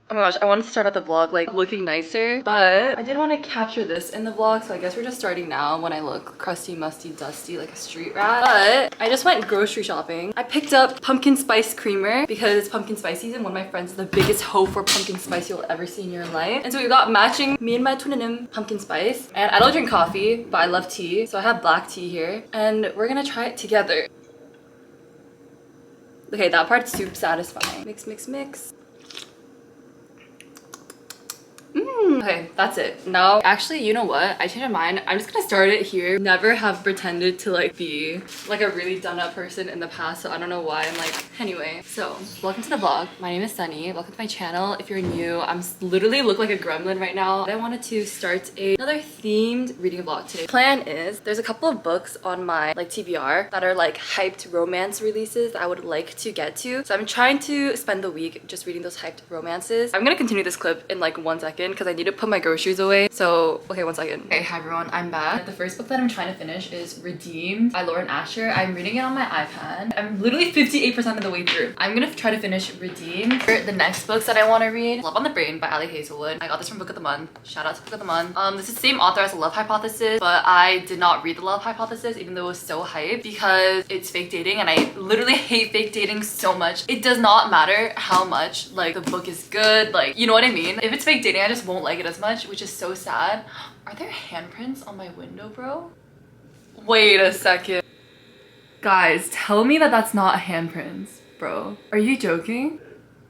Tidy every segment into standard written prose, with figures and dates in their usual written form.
Oh my gosh, I wanted to start out the vlog like looking nicer, but I did want to capture this in the vlog, so I guess we're just starting now when I look crusty, musty, dusty like a street rat. But I just went grocery shopping. I picked up pumpkin spice creamer because it's pumpkin spice season. One of my friends is the biggest hoe for pumpkin spice you'll ever see in your life. And so we got matching me and my twinnim pumpkin spice. And I don't drink coffee, but I love tea. So I have black tea here and we're gonna try it together. Okay, that part's super satisfying. Mix, mix, mix. Okay, that's it. Now, actually, you know what? I changed my mind. I'm just gonna start it here. Never have pretended to like be like a really done up person in the past, so I don't know why I'm like, anyway. So, welcome to the vlog. My name is Sunny. Welcome to my channel. If you're new, I'm literally look like a gremlin right now. I wanted to start another themed reading vlog today. Plan is, there's a couple of books on my like TBR that are like hyped romance releases that I would like to get to. So I'm trying to spend the week just reading those hyped romances. I'm gonna continue this clip in like 1 second because I need to put my groceries away. So, okay, 1 second. Okay, hi everyone, I'm back. The first book that I'm trying to finish is Redeemed by Lauren Asher. I'm reading it on my iPad. I'm literally 58% of the way through. I'm gonna try to finish Redeemed. For the next books that I want to read, Love on the Brain by Ali Hazelwood. I got this from Book of the Month. Shout out to Book of the Month. This is the same author as The Love Hypothesis, but I did not read The Love Hypothesis even though it was so hyped because it's fake dating and I literally hate fake dating so much. It does not matter how much like the book is good, like, you know what I mean? If it's fake dating, I just won't like it as much, which is so sad. Are there handprints on my window, bro? Wait a second. Guys, tell me that that's not handprints, bro. Are you joking?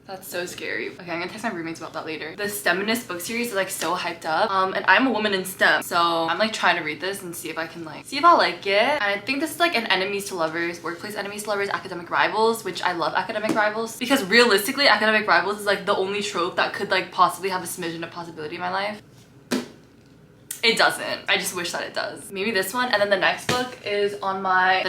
That's so scary. Okay, I'm gonna text my roommates about that later. The STEMinist book series is like so hyped up. And I'm a woman in STEM, so I'm like trying to read this and see if I can like, see if I'll like it. And I think this is like an enemies to lovers, workplace enemies to lovers, academic rivals, which I love academic rivals because realistically, academic rivals is like the only trope that could like possibly have a smidgen of possibility in my life. It doesn't. I just wish that it does. Maybe this one. And then the next book is on my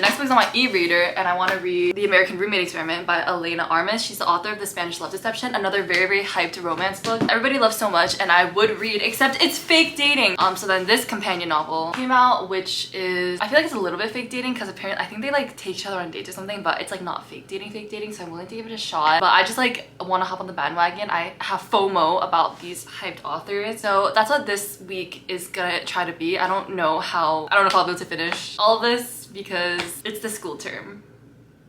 e-reader and I want to read The American Roommate Experiment by Elena Armas. She's the author of The Spanish Love Deception, another very, very hyped romance book everybody loves so much and I would read, except it's fake dating. So then this companion novel came out, which is, I feel like it's a little bit fake dating because apparently I think they like take each other on dates or something, but it's like not fake dating, so I'm willing to give it a shot. But I just like want to hop on the bandwagon. I have FOMO about these hyped authors. So that's what this week is gonna try to be. I don't know if I'll be able to finish all this because it's the school term,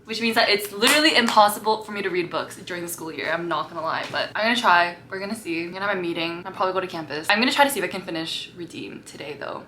which means that it's literally impossible for me to read books during the school year. I'm not gonna lie, but I'm gonna try. We're gonna see. I'm gonna have a meeting. I'll probably go to campus. I'm gonna try to see if I can finish Redeem today though.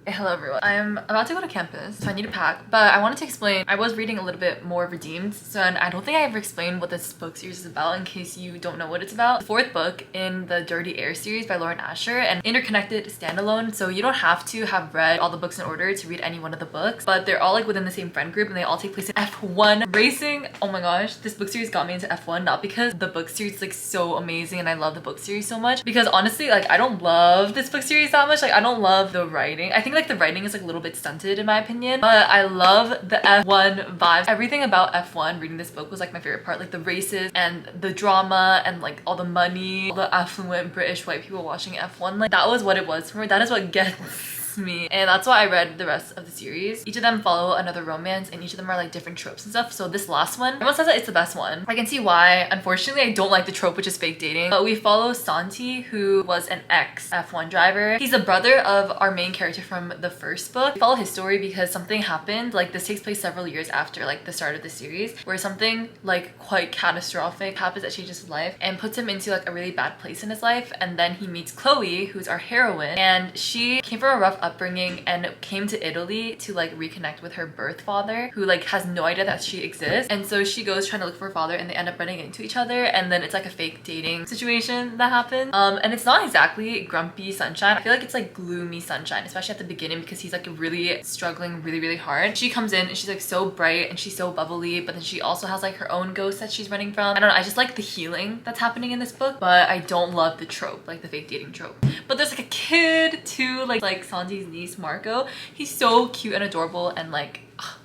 Hey, hello everyone. I'm about to go to campus, so I need to pack, but I wanted to explain, I was reading a little bit more Redeemed, so and I don't think I ever explained what this book series is about in case you don't know what it's about. The fourth book in the Dirty Air series by Lauren Asher, and interconnected standalone, so you don't have to have read all the books in order to read any one of the books, but they're all like within the same friend group and they all take place in F1 racing. Oh my gosh, this book series got me into F1, not because the book series is like so amazing and I love the book series so much, because honestly, like I don't love this book series that much. Like I don't love the writing. I think like the writing is like a little bit stunted in my opinion, but I love the F1 vibes. Everything about F1 reading this book was like my favorite part, like the races and the drama and like all the money, all the affluent British white people watching F1. Like that was what it was for me. That is what gets me, and that's why I read the rest of the series. Each of them follow another romance and each of them are like different tropes and stuff. So this last one, everyone says that it's the best one. I can see why. Unfortunately, I don't like the trope, which is fake dating, but we follow Santi, who was an ex F1 driver. He's the brother of our main character from the first book. We follow his story because something happened, like this takes place several years after like the start of the series, where something like quite catastrophic happens that changes his life and puts him into like a really bad place in his life. And then he meets Chloe, who's our heroine, and she came from a rough upbringing and came to Italy to like reconnect with her birth father, who like has no idea that she exists. And so she goes trying to look for her father and they end up running into each other, and then it's like a fake dating situation that happens. And it's not exactly grumpy sunshine. I feel like it's like gloomy sunshine, especially at the beginning because he's like really struggling really hard. She comes in and she's like so bright and she's so bubbly, but then she also has like her own ghost that she's running from. I don't know, I just like the healing that's happening in this book, but I don't love the trope, like the fake dating trope. But there's like a kid too, like Santi's niece Marco. He's so cute and adorable, and like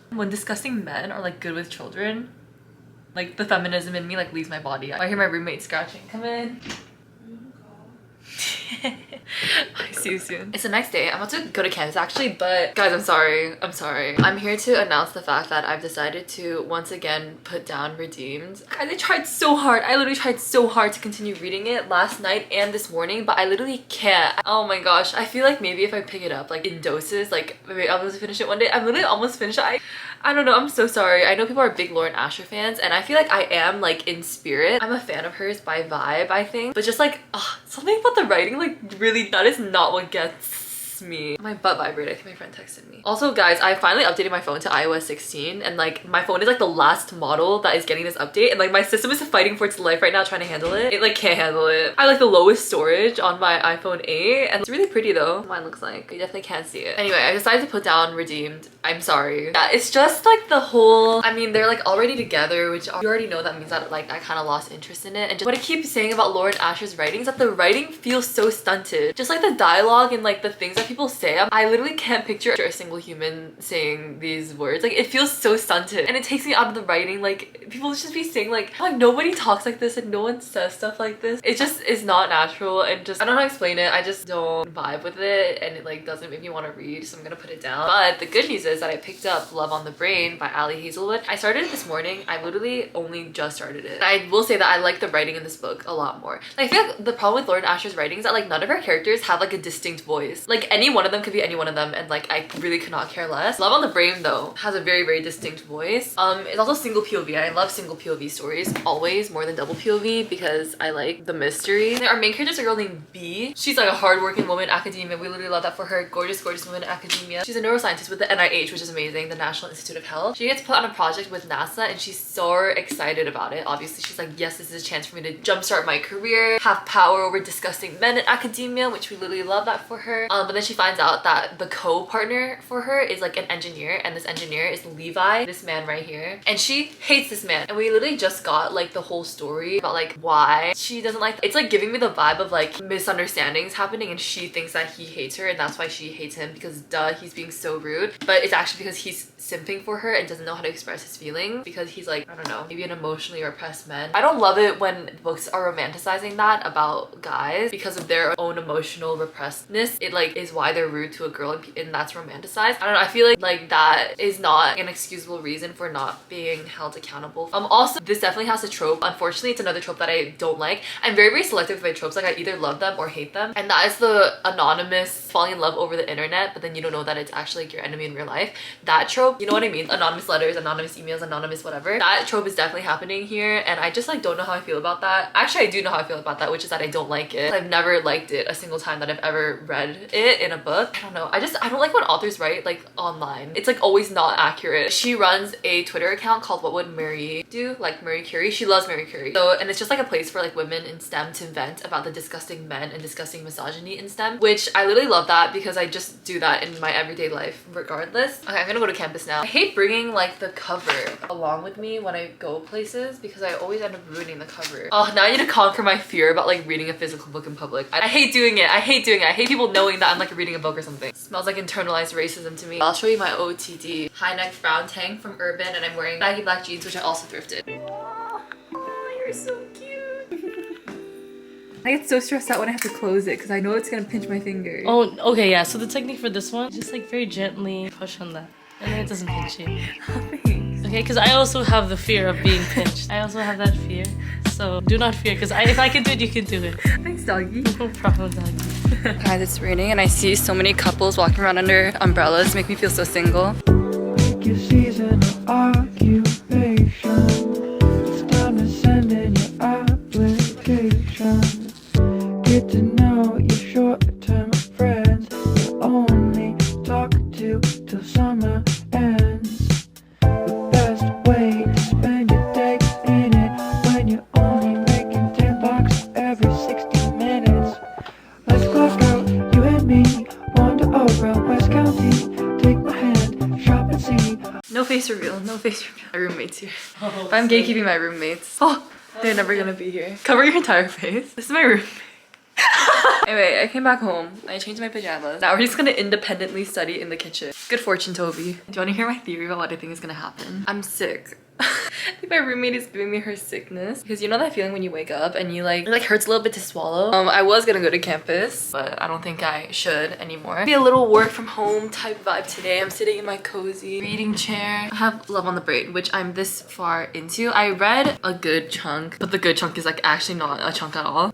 when disgusting men are like good with children, like the feminism in me like leaves my body. I hear my roommate scratching. Come in. I see you soon. It's the next day. I'm about to go to campus actually, but guys, I'm sorry. I'm sorry. I'm here to announce the fact that I've decided to once again put down Redeemed. Guys, I tried so hard. I literally tried so hard to continue reading it last night and this morning, but I literally can't. Oh my gosh. I feel like maybe if I pick it up like in doses, like maybe I'll be able to finish it one day. I'm literally almost finished it. I don't know. I'm so sorry. I know people are big Lauren Asher fans, and I feel like I am like in spirit. I'm a fan of hers by vibe, I think. But just like, something about the writing, like really, that is not what gets me. My butt vibrated. I think my friend texted me. Also guys, I finally updated my phone to iOS 16 and like my phone is like the last model that is getting this update, and like my system is fighting for its life right now trying to handle it. It like can't handle it. I like the lowest storage on my iPhone 8 and it's really pretty though. Mine looks like. You definitely can't see it. Anyway, I decided to put down Redeemed. I'm sorry. Yeah, it's just like the whole, I mean, they're like already together, which you already know that means that like I kind of lost interest in it. And just what I keep saying about Lauren Asher's writing is that the writing feels so stunted. Just like the dialogue and like the things that people say, I literally can't picture a single human saying these words. Like it feels so stunted and it takes me out of the writing. Like people just be saying like nobody talks like this and no one says stuff like this. It just is not natural and just, I don't know how to explain it. I just don't vibe with it and it like doesn't make me want to read, so I'm gonna put it down. But the good news is that I picked up Love on the Brain by Ali Hazelwood. I started it this morning. I literally only just started it. And I will say that I like the writing in this book a lot more. Like I feel like the problem with Lauren Asher's writing is that like none of her characters have like a distinct voice. Like any one of them could be any one of them and like I really could not care less. Love on the Brain though has a very, very distinct voice. It's also single POV. I love single POV stories always more than double POV because I like the mystery. Our main character is a girl named B. She's like a hardworking woman in academia. We literally love that for her. Gorgeous, gorgeous woman in academia. She's a neuroscientist with the NIH, which is amazing, the National Institute of Health. She gets put on a project with NASA and she's so excited about it. Obviously, she's like, yes, this is a chance for me to jumpstart my career, have power over disgusting men in academia, which we literally love that for her. But then she finds out that the co-partner for her is like an engineer, and this engineer is Levi, this man right here, and she hates this man. And we literally just got like the whole story about like why she doesn't like. It's like giving me the vibe of like misunderstandings happening and she thinks that he hates her and that's why she hates him because duh, he's being so rude. But it's actually because he's simping for her and doesn't know how to express his feelings because he's like, I don't know, maybe an emotionally repressed man. I don't love it when books are romanticizing that about guys because of their own emotional repressedness. It like is why they're rude to a girl and that's romanticized. I don't know, I feel like that is not an excusable reason for not being held accountable. Also, this definitely has a trope. Unfortunately, it's another trope that I don't like. I'm very, very selective with my tropes. Like I either love them or hate them. And that is the anonymous falling in love over the internet, but then you don't know that it's actually like your enemy in real life. That trope, you know what I mean? Anonymous letters, anonymous emails, anonymous whatever. That trope is definitely happening here and I just like don't know how I feel about that. Actually, I do know how I feel about that, which is that I don't like it. I've never liked it a single time that I've ever read it in a book. I don't know. I don't like when authors write like online. It's like always not accurate. She runs a Twitter account called What Would Marie Do? Like Marie Curie. She loves Marie Curie. So, and it's just like a place for like women in STEM to vent about the disgusting men and disgusting misogyny in STEM, which I literally love that because I just do that in my everyday life regardless. Okay, I'm gonna go to campus now. I hate bringing like the cover along with me when I go places because I always end up ruining the cover. Oh, now I need to conquer my fear about like reading a physical book in public. I hate doing it. I hate doing it. I hate people knowing that I'm like reading a book or something. It smells like internalized racism to me. I'll show you my OOTD high neck brown tank from Urban and I'm wearing baggy black jeans which I also thrifted. Oh, you're so cute. I get so stressed out when I have to close it because I know it's gonna pinch my finger. Oh, okay, yeah. So the technique for this one, just like very gently push on that. And then it doesn't pinch you. Thanks. Okay, because I also have the fear of being pinched. I also have that fear. So do not fear, because if I can do it, you can do it. Thanks, doggy. No problem, doggy. Guys, it's raining and I see so many couples walking around under umbrellas. Make me feel so single. Pick your season of occupation. It's time to send in your application. Get to know your short-term friends. You only talk to till summer ends. The best way to spend your day in it when you're only making $10 every 60 minutes. Let's clock out, you and me. Wander over West County. Take my hand, shop and see. No face reveal, no face reveal. My roommates here. But I'm gatekeeping my roommates. Oh, they're never gonna be here. Cover your entire face. This is my roommate. Anyway, I came back home. I changed my pajamas. Now we're just gonna independently study in the kitchen. Good fortune, Toby. Do you wanna hear my theory about what I think is gonna happen? I'm sick I think my roommate is giving me her sickness because you know that feeling when you wake up and you like, it like hurts a little bit to swallow. I was gonna go to campus, but I don't think I should anymore. Be a little work from home type vibe today. I'm sitting in my cozy reading chair. I have Love on the Brain, which I'm this far into. I read a good chunk, but the good chunk is like actually not a chunk at all.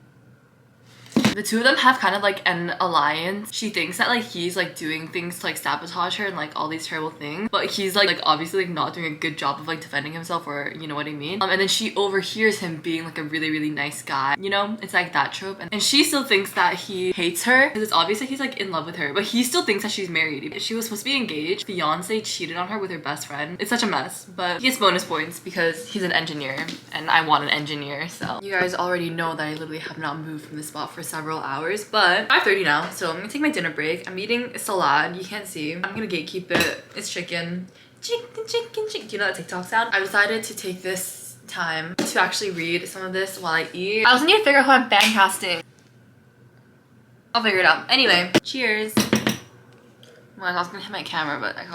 The two of them have kind of like an alliance. She thinks that like he's like doing things to like sabotage her and like all these terrible things, but he's like obviously like not doing a good job of like defending himself, or you know what I mean. And then she overhears him being like a really nice guy, you know, it's like that trope. And she still thinks that he hates her because it's obvious that he's like in love with her, but he still thinks that she's married. She was supposed to be engaged. Fiance cheated on her with her best friend. It's such a mess, but he gets bonus points because he's an engineer and I want an engineer. So you guys already know that I literally have not moved from this spot for several hours, but 5:30 now, so I'm gonna take my dinner break. I'm eating a salad. You can't see. I'm gonna gatekeep it. It's chicken. Chicken. Do you know that TikTok sound? I decided to take this time to actually read some of this while I eat. I also need to figure out how I'm fan casting. I'll figure it out. Anyway, cheers. Well, I was gonna hit my camera, but I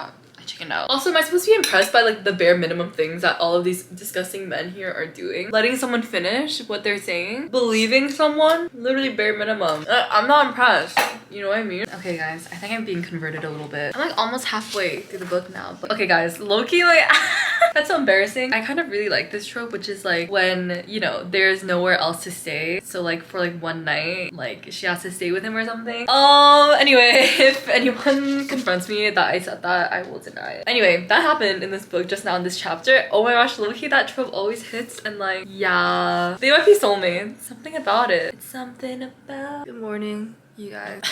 chickened out. Also, am I supposed to be impressed by like the bare minimum things that all of these disgusting men here are doing? Letting someone finish what they're saying? Believing someone? Literally bare minimum. I'm not impressed. You know what I mean? Okay guys, I think I'm being converted a little bit. I'm like almost halfway through the book now. But okay guys, low-key like that's so embarrassing. I kind of really like this trope, which is like when, you know, there's nowhere else to stay. So like for like one night, like she has to stay with him or something. Anyway, if anyone confronts me that I said that, I will deny it. Anyway, that happened in this book just now in this chapter. Oh my gosh, low-key that trope always hits, and like, yeah. They might be soulmates. Something about it. It's something about... Good morning, you guys.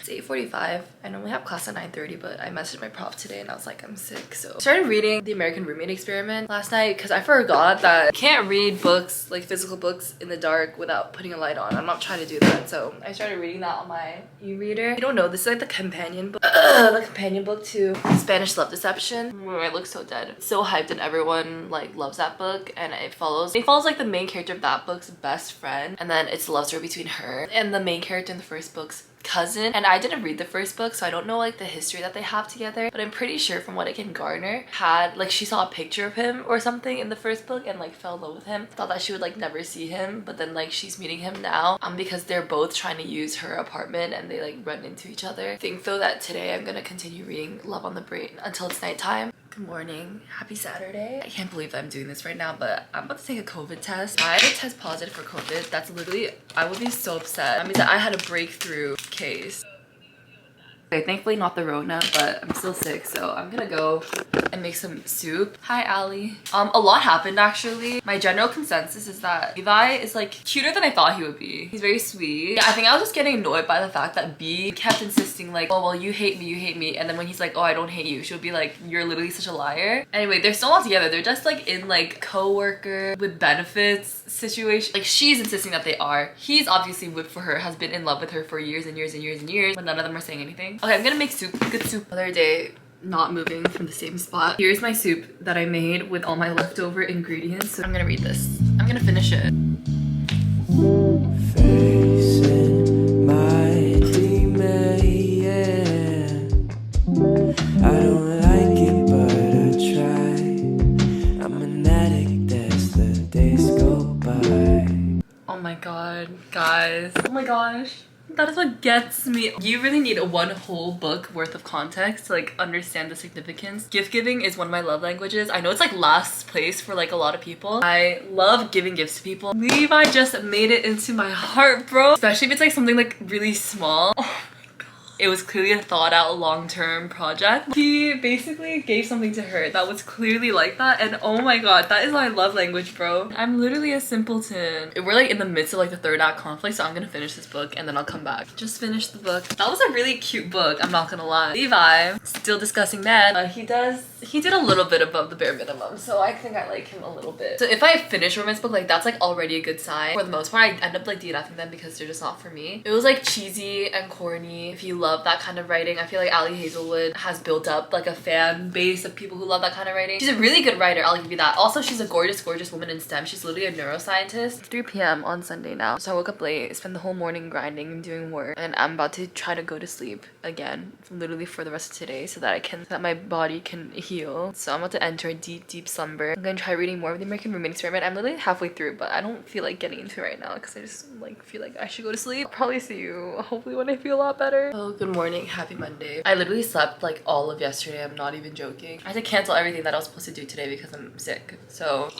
It's 8:45. I normally have class at 9:30, but I messaged my prof today and I was like, I'm sick. So I started reading The American Roommate Experiment last night because I forgot that you can't read books, like physical books, in the dark without putting a light on. I'm not trying to do that. So I started reading that on my e-reader. You don't know, this is like the companion book. The companion book to Spanish Love Deception. Oh, I look so dead. It's so hyped and everyone like loves that book, and it follows like the main character of that book's best friend, and then it's the love story between her and the main character in the first book's cousin. And I didn't read the first book, so I don't know like the history that they have together, but I'm pretty sure from what I can garner, had like she saw a picture of him or something in the first book and like fell in love with him. Thought that she would like never see him, but then like she's meeting him now because they're both trying to use her apartment and they like run into each other. I think though that today I'm gonna continue reading Love on the Brain until it's nighttime. Good morning. Happy Saturday. I can't believe that I'm doing this right now, but I'm about to take a COVID test. I test positive for COVID. That's literally, I would be so upset. That means that I had a breakthrough case. Okay, thankfully not the Rona, but I'm still sick, so I'm gonna go and make some soup. Hi, Allie. A lot happened actually. My general consensus is that Levi is like cuter than I thought he would be. He's very sweet. Yeah, I think I was just getting annoyed by the fact that B kept insisting like, oh well, you hate me, and then when he's like, oh I don't hate you, she'll be like, you're literally such a liar. Anyway, they're still not together. They're just like in like co-worker with benefits situation. Like she's insisting that they are. He's obviously whipped for her, has been in love with her for years and years and years and years, but none of them are saying anything. Okay, I'm gonna make soup. Good soup. Other day, not moving from the same spot. Here's my soup that I made with all my leftover ingredients. So I'm gonna read this. I'm gonna finish it. Facing my demon, yeah. I don't like it, but I try. I'm an addict as the days go by. Oh my god, guys. Oh my gosh. That is what gets me. You really need one whole book worth of context to like understand the significance. Gift giving is one of my love languages. I know it's like last place for like a lot of people. I love giving gifts to people. Levi just made it into my heart, bro. Especially if it's like something like really small. Oh. It was clearly a thought out long-term project. He basically gave something to her that was clearly like that, and oh my god, that is my love language, bro. I'm literally a simpleton. We're like in the midst of like the third act conflict, so I'm gonna finish this book and then I'll come back. Just finished the book. That was a really cute book, I'm not gonna lie. Levi, still discussing man. He did a little bit above the bare minimum, so I think I like him a little bit. So if I finish a romance book, like that's like already a good sign. For the most part, I end up like DNFing them because they're just not for me. It was like cheesy and corny. If you love that kind of writing. I feel like Ali Hazelwood has built up like a fan base of people who love that kind of writing. She's a really good writer, I'll give you that. Also, she's a gorgeous woman in STEM. She's literally a neuroscientist. It's 3 p.m. on Sunday now, so I woke up late, spent the whole morning grinding and doing work, and I'm about to try to go to sleep again, literally for the rest of today, so that my body can heal. So I'm about to enter a deep slumber. I'm gonna try reading more of the American Roommating Experiment. I'm literally halfway through, but I don't feel like getting into it right now because I just like feel like I should go to sleep. I'll probably see you hopefully when I feel a lot better. Oh, good morning, happy Monday. I literally slept like all of yesterday. I'm not even joking. I had to cancel everything that I was supposed to do today because I'm sick. So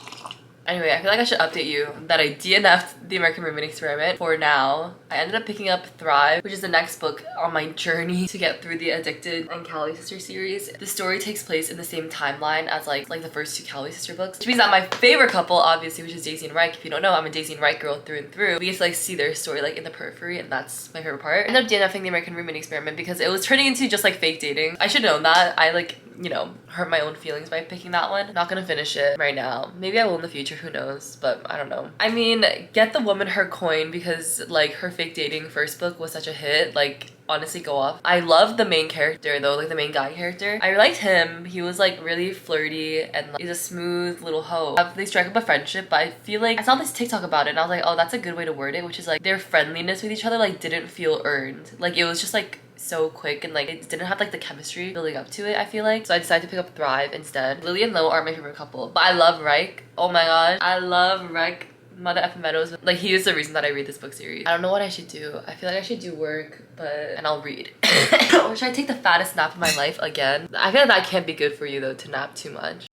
anyway, I feel like I should update you that I DNF'd the American Roommating Experiment for now. I ended up picking up Thrive, which is the next book on my journey to get through the Addicted and Cali Sister series. The story takes place in the same timeline as like the first 2 Cali Sister books, which means that my favorite couple, obviously, which is Daisy and Reich. If you don't know, I'm a Daisy and Reich girl through and through. We get to like see their story like in the periphery, and that's my favorite part. I ended up DNFing the American Roommating Experiment because it was turning into just like fake dating. I should know that. I like, you know, hurt my own feelings by picking that one. Not gonna finish it right now. Maybe I will in the future, who knows, but I don't know. I mean, get the woman her coin because like her fake dating first book was such a hit. Like, honestly, go off. I love the main character though, like the main guy character. I liked him. He was like really flirty and like, he's a smooth little hoe. They strike up a friendship, but I feel like I saw this TikTok about it and I was like, oh, that's a good way to word it, which is like their friendliness with each other like didn't feel earned. Like it was just like so quick and like it didn't have like the chemistry building up to it, I feel like. So I decided to pick up Thrive instead. Lily and Lo aren't my favorite couple, but I love Reich. Oh my gosh, I love Reich. Mother effing Meadows. Like, he is the reason that I read this book series. I don't know what I should do. I feel like I should do work, and I'll read. Or should I take the fattest nap of my life again? I feel like that can't be good for you though, to nap too much.